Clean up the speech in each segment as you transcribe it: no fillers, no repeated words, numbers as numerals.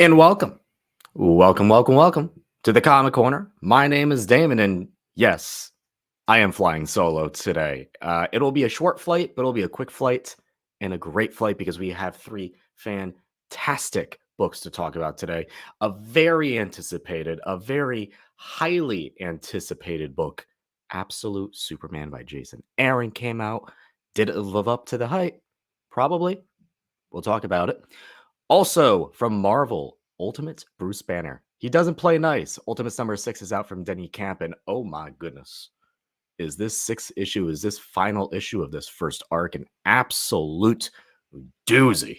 And welcome to the Comic Corner. My name is Damon, and yes, I am flying solo today. It'll be a short flight, but it'll be a quick flight and a great flight because we have three fantastic books to talk about today. A very highly anticipated book, Absolute Superman by Jason Aaron, came out. Did it live up to the hype? Probably. We'll talk about it. Also, from Marvel, Ultimate Bruce Banner. He doesn't play nice. Ultimates number 6 is out from Denny Camp, and oh my goodness. Is this is this final issue of this first arc an absolute doozy?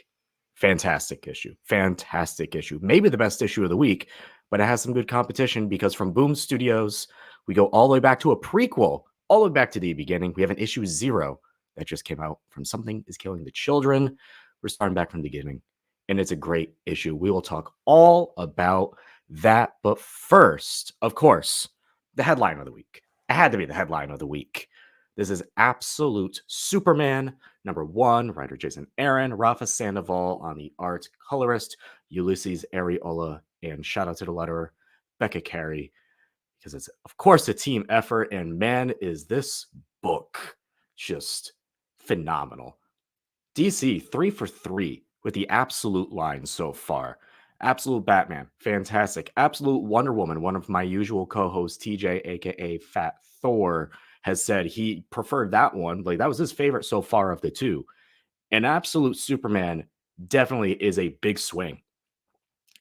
Fantastic issue. Fantastic issue. Maybe the best issue of the week, but it has some good competition because from Boom Studios, we go all the way back to a prequel, all the way back to the beginning. We have an issue 0 that just came out from Something is Killing the Children. We're starting back from the beginning, and it's a great issue. We will talk all about that. But first, of course, the headline of the week. It had to be the headline of the week. This is Absolute Superman, number 1, writer Jason Aaron, Rafa Sandoval on the art, colorist Ulysses Ariola, and shout out to the letterer, Becca Carey, because it's, of course, a team effort. And man, is this book just phenomenal. DC 3 for 3 with the Absolute line so far. Absolute Batman, fantastic. Absolute Wonder Woman, one of my usual co-hosts, TJ, aka Fat Thor, has said he preferred that one. Like, that was his favorite so far of the two. And Absolute Superman definitely is a big swing.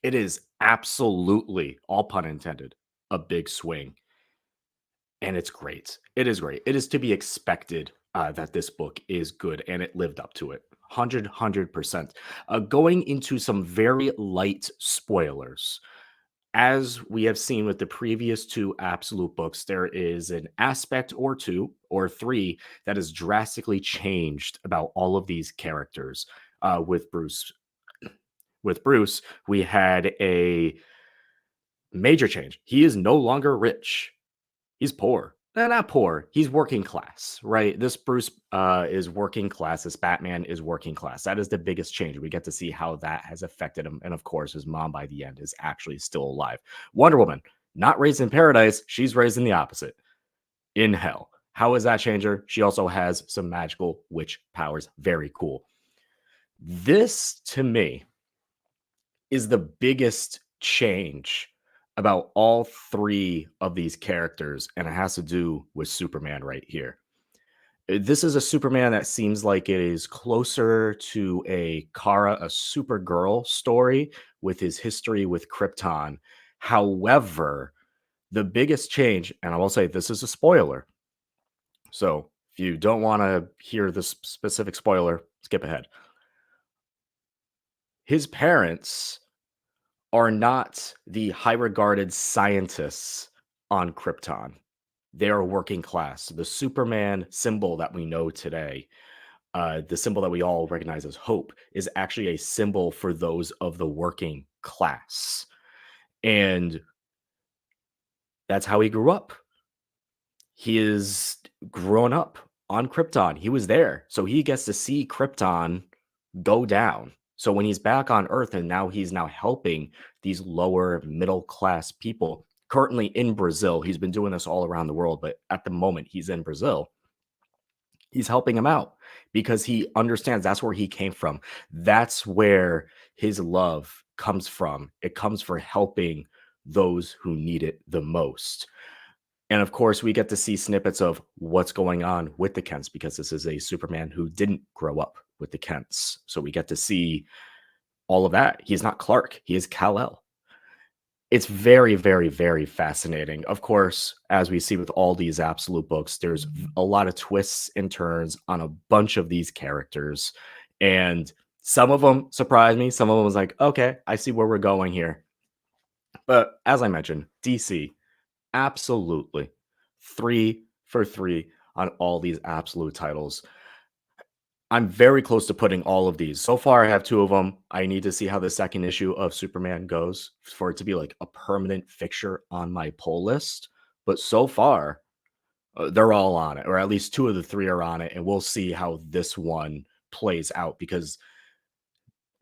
It is absolutely, all pun intended, a big swing. And it's great. It is great. It is to be expected that this book is good, and it lived up to it. 100%. Going into some very light spoilers. As we have seen with the previous 2 Absolute books, there is an aspect or 2 or 3 that has drastically changed about all of these characters. With Bruce, we had a major change. He is no longer rich. He's poor. Not poor. He's working class, right? This Bruce is working class. This Batman is working class. That is the biggest change. We get to see how that has affected him. And of course, his mom by the end is actually still alive. Wonder Woman, not raised in paradise. She's raised in the opposite, in hell. How is that change her? She also has some magical witch powers. Very cool. This, to me, is the biggest change about all 3 of these characters, and it has to do with Superman right here. This is a Superman that seems like it is closer to a Supergirl story with his history with Krypton. However, the biggest change, and I will say this is a spoiler, so if you don't want to hear this specific spoiler, skip ahead. His parents are not the high regarded scientists on Krypton. They are working class. The Superman symbol that we know today, the symbol that we all recognize as hope, is actually a symbol for those of the working class. And that's how he grew up. He is grown up on Krypton. He was there. So he gets to see Krypton go down. So when he's back on Earth and now he's helping these lower middle class people, currently in Brazil, he's been doing this all around the world, but at the moment he's in Brazil. He's helping him out because he understands that's where he came from. That's where his love comes from. It comes for helping those who need it the most. And of course, we get to see snippets of what's going on with the Kents because this is a Superman who didn't grow up with the Kents. So we get to see all of that. He's not Clark. He is Kal-El. It's very, very, very fascinating. Of course, as we see with all these Absolute books, there's a lot of twists and turns on a bunch of these characters. And some of them surprised me. Some of them was like, okay, I see where we're going here. But as I mentioned, DC, absolutely 3 for 3 on all these Absolute titles. I'm very close to putting all of these. So far, I have 2 of them. I need to see how the second issue of Superman goes for it to be like a permanent fixture on my pull list. But so far, they're all on it, or at least 2 of the 3 are on it. And we'll see how this one plays out because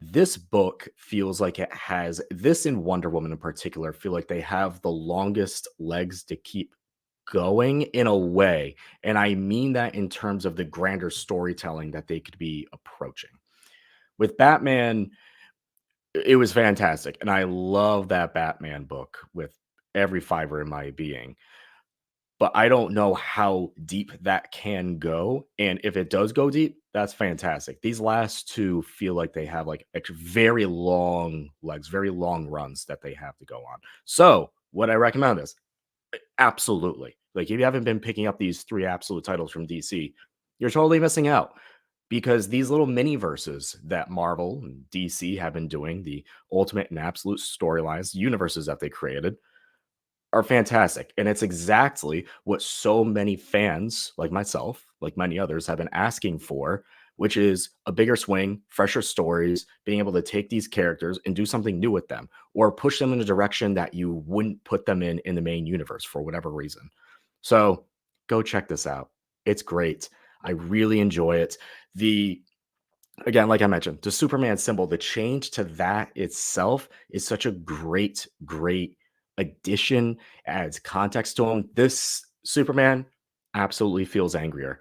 This book feels like it has this and Wonder Woman in particular feel like they have the longest legs to keep going in a way. And I mean that in terms of the grander storytelling that they could be approaching. With Batman, it was fantastic. And I love that Batman book with every fiber in my being. But I don't know how deep that can go, and if it does go deep, that's fantastic. These last 2 feel like they have, like, very long legs, very long runs that they have to go on. So, would I recommend this? Absolutely. Like, if you haven't been picking up these 3 absolute titles from DC, you're totally missing out because these little mini verses that Marvel and DC have been doing, the ultimate and absolute storylines, universes that they created, are fantastic, and it's exactly what so many fans, like myself, like many others, have been asking for, which is a bigger swing, fresher stories, being able to take these characters and do something new with them, or push them in a direction that you wouldn't put them in the main universe for whatever reason. So, go check this out. It's great. I really enjoy it. The Again, like I mentioned, the Superman symbol, the change to that itself is such a great, great addition, adds context to him. This Superman absolutely feels angrier.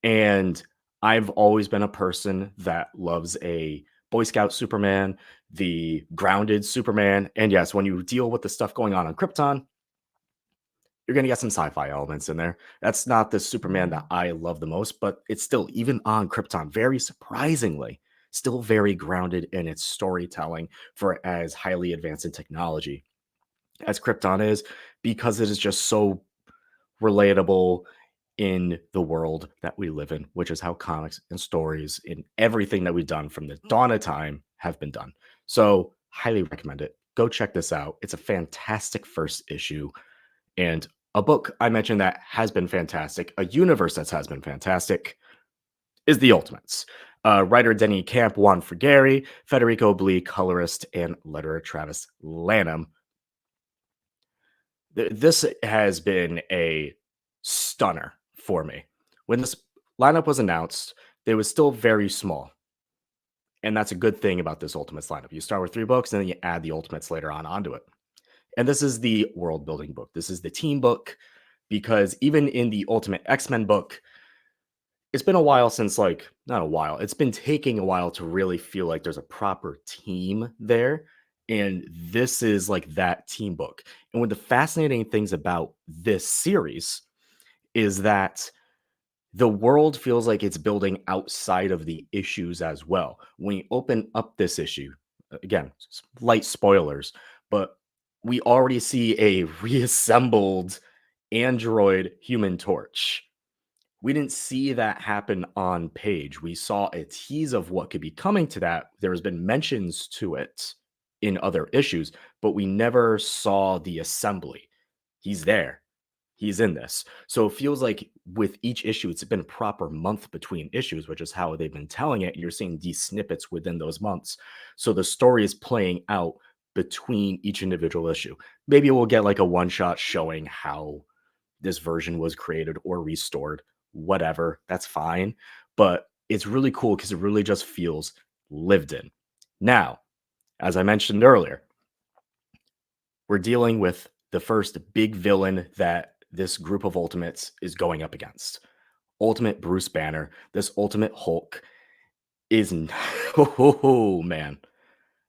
And I've always been a person that loves a Boy Scout Superman, the grounded Superman. And yes, when you deal with the stuff going on Krypton, you're gonna get some sci-fi elements in there. That's not the Superman that I love the most, but it's still, even on Krypton, very surprisingly, still very grounded in its storytelling for as highly advanced in technology as Krypton is, because it is just so relatable in the world that we live in, which is how comics and stories in everything that we've done from the dawn of time have been done. So, highly recommend it. Go check this out. It's a fantastic first issue and a book I mentioned that has been fantastic, a universe that has been fantastic, is The Ultimates. Writer Denny Camp, Juan Frigeri, Federico Blee, colorist, and letterer Travis Lanham. This has been a stunner for me. When this lineup was announced, it was still very small. And that's a good thing about this Ultimates lineup. You start with 3 books, and then you add the Ultimates later on onto it. And this is the world building book. This is the team book because even in the Ultimate X-Men book, it's been a while since, like, not a while. It's been taking a while to really feel like there's a proper team there. And this is like that team book. And one of the fascinating things about this series is that the world feels like it's building outside of the issues as well. When you open up this issue, again, light spoilers, but we already see a reassembled android Human Torch. We didn't see that happen on page. We saw a tease of what could be coming to that. There's been mentions to it in other issues, but we never saw the assembly. He's there. He's in this. So it feels like with each issue, it's been a proper month between issues, which is how they've been telling it. You're seeing these snippets within those months. So the story is playing out between each individual issue. Maybe we'll get like a one shot showing how this version was created or restored, whatever. That's fine. But it's really cool because it really just feels lived in. Now, as I mentioned earlier, we're dealing with the first big villain that this group of Ultimates is going up against. Ultimate Bruce Banner, this Ultimate Hulk is oh man,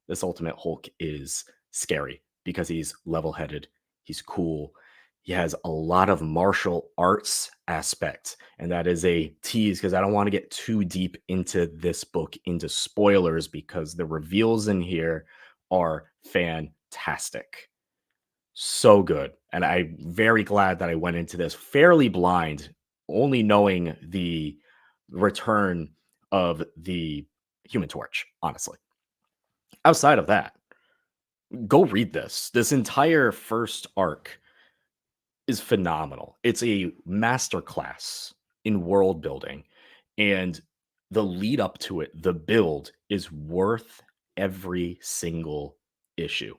this Ultimate Hulk is scary because he's level-headed, he's cool, he has a lot of martial arts aspect, and that is a tease because I don't want to get too deep into this book, into spoilers, because the reveals in here are fantastic. So good. And I'm very glad that I went into this fairly blind, only knowing the return of the Human Torch, honestly. Outside of that, go read this. This entire first arc is phenomenal. It's a masterclass in world building, and the lead up to it, the build is worth every single issue.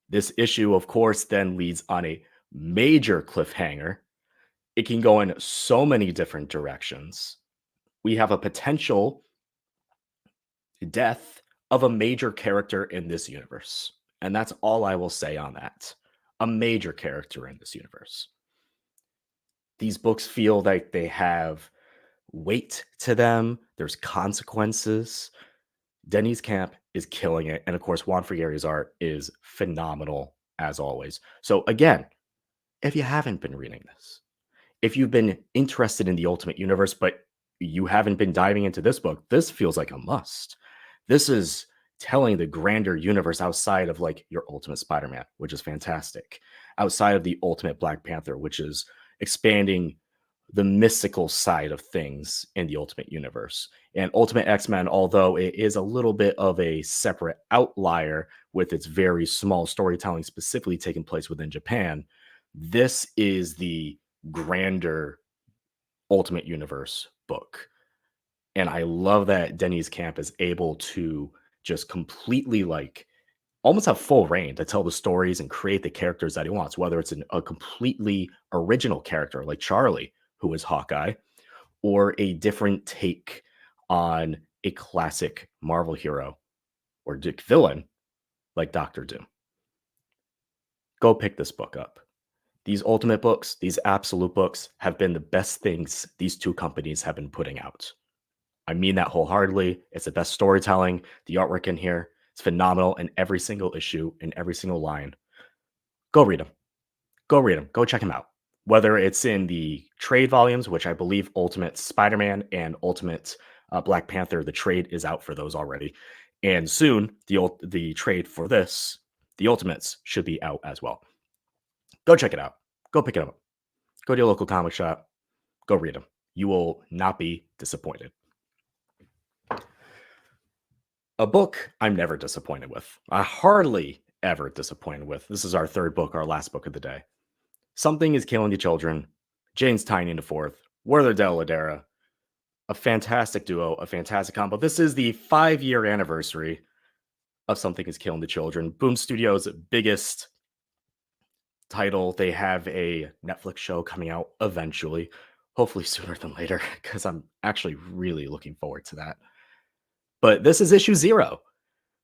This issue, of course, then leads on a major cliffhanger. It can go in so many different directions. We have a potential death of a major character in this universe. And that's all I will say on that. A major character in this universe. These books feel like they have weight to them, there's consequences. Denny's Camp is killing it. And of course, Juan Frigeri's art is phenomenal as always. So, again, if you haven't been reading this, if you've been interested in the Ultimate Universe, but you haven't been diving into this book, this feels like a must. This is telling the grander universe outside of like your Ultimate Spider Man, which is fantastic, outside of the Ultimate Black Panther, which is expanding the mystical side of things in the Ultimate Universe. And Ultimate X Men, although it is a little bit of a separate outlier with its very small storytelling specifically taking place within Japan, this is the grander Ultimate Universe book. And I love that Denny's Camp is able to just completely like almost have full reign to tell the stories and create the characters that he wants, whether it's a completely original character like Charlie, who is Hawkeye, or a different take on a classic Marvel hero or Dick villain like Doctor Doom. Go pick this book up. These ultimate books, these absolute books, have been the best things these two companies have been putting out. I mean that wholeheartedly. It's the best storytelling. The artwork in here is phenomenal in every single issue, in every single line. Go read them. Go read them. Go check them out. Whether it's in the trade volumes, which I believe Ultimate Spider Man and Ultimate Black Panther, the trade is out for those already. And soon, the trade for this, the Ultimates, should be out as well. Go check it out. Go pick it up. Go to your local comic shop. Go read them. You will not be disappointed. A book I'm never disappointed with. I hardly ever disappointed with. This is our third book, our last book of the day. Something is Killing the Children. James Tynion IV. Werther Dell'Edera. A fantastic duo, a fantastic combo. This is the 5-year anniversary of Something is Killing the Children. Boom Studios' biggest title. They have a Netflix show coming out eventually, hopefully sooner than later, because I'm actually really looking forward to that. But this is issue 0.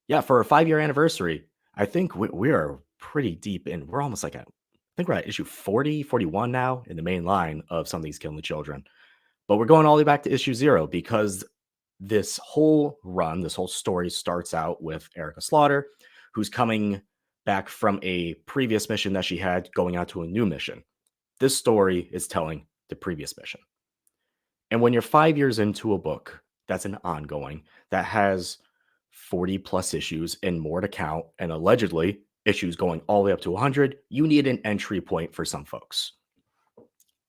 Yeah, for a 5-year anniversary, I think we are pretty deep in. We're almost like I think we're at issue 40, 41 now in the main line of Something's Killing the Children. But we're going all the way back to issue 0 because this whole run, this whole story starts out with Erica Slaughter, who's coming back from a previous mission that she had going out to a new mission. This story is telling the previous mission. And when you're 5 years into a book that's an ongoing, that has 40 plus issues and more to count, and allegedly issues going all the way up to 100, you need an entry point for some folks.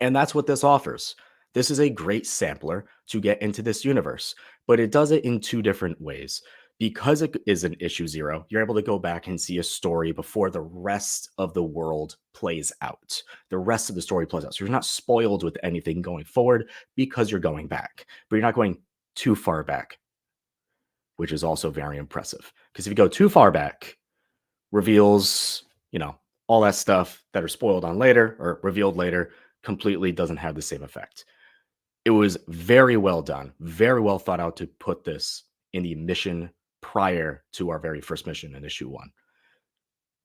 And that's what this offers. This is a great sampler to get into this universe, but it does it in 2 different ways. Because it is an issue 0, you're able to go back and see a story before the rest of the world plays out. The rest of the story plays out. So you're not spoiled with anything going forward because you're going back, but you're not going too far back, which is also very impressive. Because if you go too far back, reveals, all that stuff that are spoiled on later or revealed later completely doesn't have the same effect. It was very well done, very well thought out to put this in the mission prior to our very first mission in issue 1.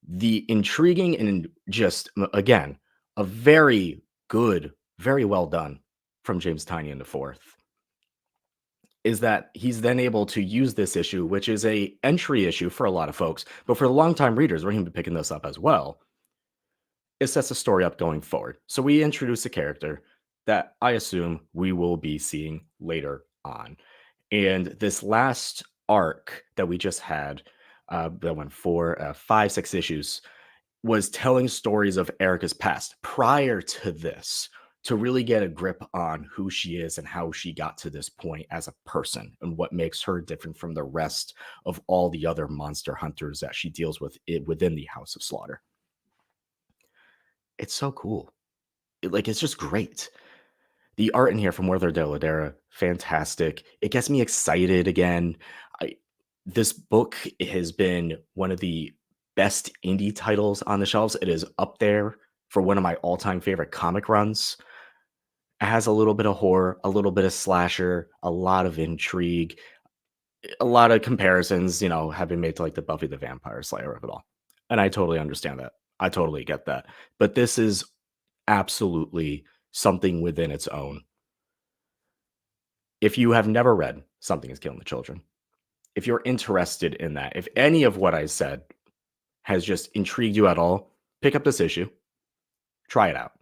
The intriguing and just, again, a very good, very well done from James Tynion IV is that he's then able to use this issue, which is a entry issue for a lot of folks, but for the longtime readers, we're going to be picking this up as well. It sets the story up going forward. So we introduce a character that I assume we will be seeing later on. And this last arc that we just had, that went for 5, 6 issues, was telling stories of Erica's past prior to this to really get a grip on who she is and how she got to this point as a person and what makes her different from the rest of all the other monster hunters that she deals with within the House of Slaughter. It's so cool. It's just great. The art in here from Werther Dell'Edera, fantastic. It gets me excited again. This book has been one of the best indie titles on the shelves. It is up there for one of my all-time favorite comic runs. It has a little bit of horror, a little bit of slasher, a lot of intrigue. A lot of comparisons, have been made to like the Buffy the Vampire Slayer of it all. And I totally understand that. I totally get that. But this is absolutely something within its own. If you have never read Something is Killing the Children, if you're interested in that, if any of what I said has just intrigued you at all, pick up this issue, try it out.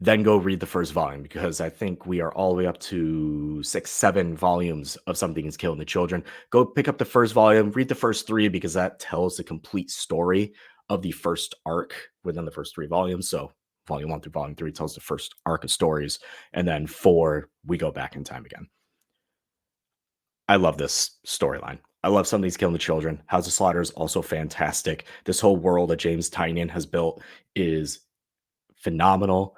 Then go read the first volume because I think we are all the way up to 6, 7 volumes of Something is Killing the Children. Go pick up the first volume, read the first 3 because that tells the complete story of the first arc within the first 3 volumes. So volume 1 through volume 3 tells the first arc of stories, and then 4 we go back in time again. I love this storyline. I love Something's Killing the Children. House of Slaughter is also fantastic. This whole world that James Tynion has built is phenomenal.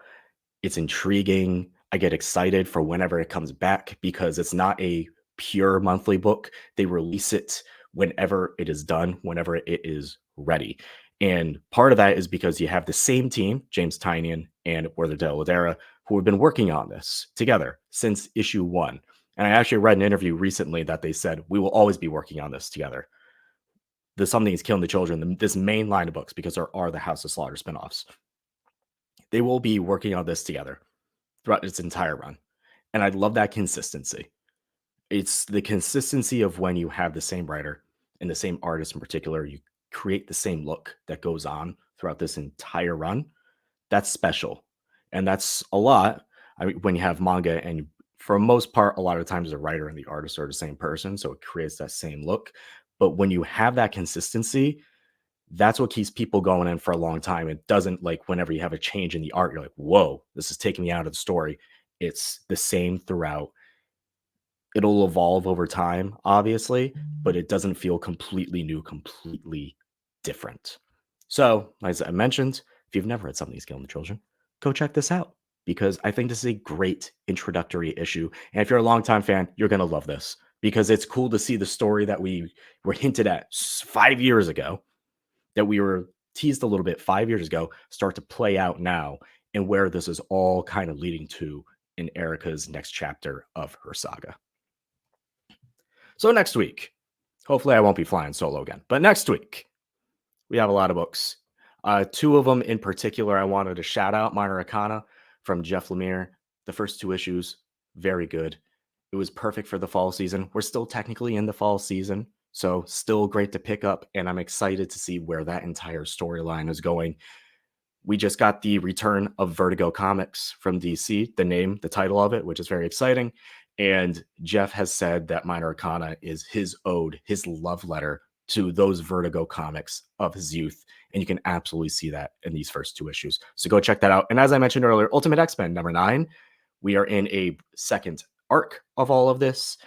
It's intriguing. I get excited for whenever it comes back because it's not a pure monthly book. They release it whenever it is done, whenever it is ready. And part of that is because you have the same team, James Tynion and Werther Dell'Edera, who have been working on this together since issue 1. And I actually read an interview recently that they said, we will always be working on this together. The Something is Killing the Children, this main line of books, because there are the House of Slaughter spinoffs. They will be working on this together throughout its entire run. And I love that consistency. It's the consistency of when you have the same writer and the same artist in particular, you create the same look that goes on throughout this entire run. That's special. And that's a lot. I mean, when you have manga and for most part, a lot of times the writer and the artist are the same person. So it creates that same look. But when you have that consistency, that's what keeps people going in for a long time. It doesn't like whenever you have a change in the art, you're like, whoa, this is taking me out of the story. It's the same throughout. It'll evolve over time, obviously, but it doesn't feel completely new, completely different. So, as I mentioned, if you've never read Something's Killing the Children, go check this out because I think this is a great introductory issue. And if you're a longtime fan, you're going to love this because it's cool to see the story that we were hinted at 5 years ago, that we were teased a little bit 5 years ago, start to play out now and where this is all kind of leading to in Erica's next chapter of her saga. So next week, hopefully I won't be flying solo again, but next week we have a lot of books. 2 of them in particular I wanted to shout out. Minor Arcana from Jeff Lemire. The first 2 issues, very good. It was perfect for the fall season. We're still technically in the fall season, so still great to pick up, and I'm excited to see where that entire storyline is going. We just got the return of Vertigo Comics from DC, the title of it, which is very exciting. And Jeff has said that Minor Arcana is his ode, his love letter to those Vertigo comics of his youth. And you can absolutely see that in these first 2 issues. So go check that out. And as I mentioned earlier, Ultimate X-Men number 9, we are in a second arc of all of this.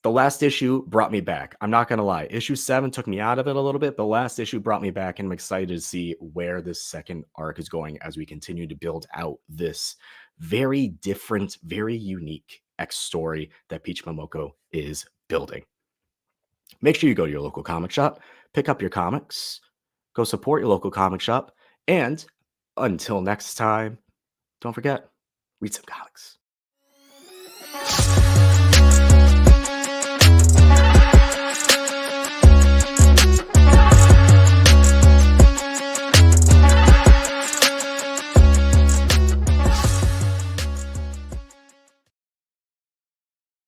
The last issue brought me back. I'm not going to lie. Issue 7 took me out of it a little bit. The last issue brought me back, and I'm excited to see where this second arc is going as we continue to build out this very different, very unique X story that Peach Momoko is building. Make sure you go to your local comic shop, pick up your comics, go support your local comic shop, and until next time, don't forget, read some comics.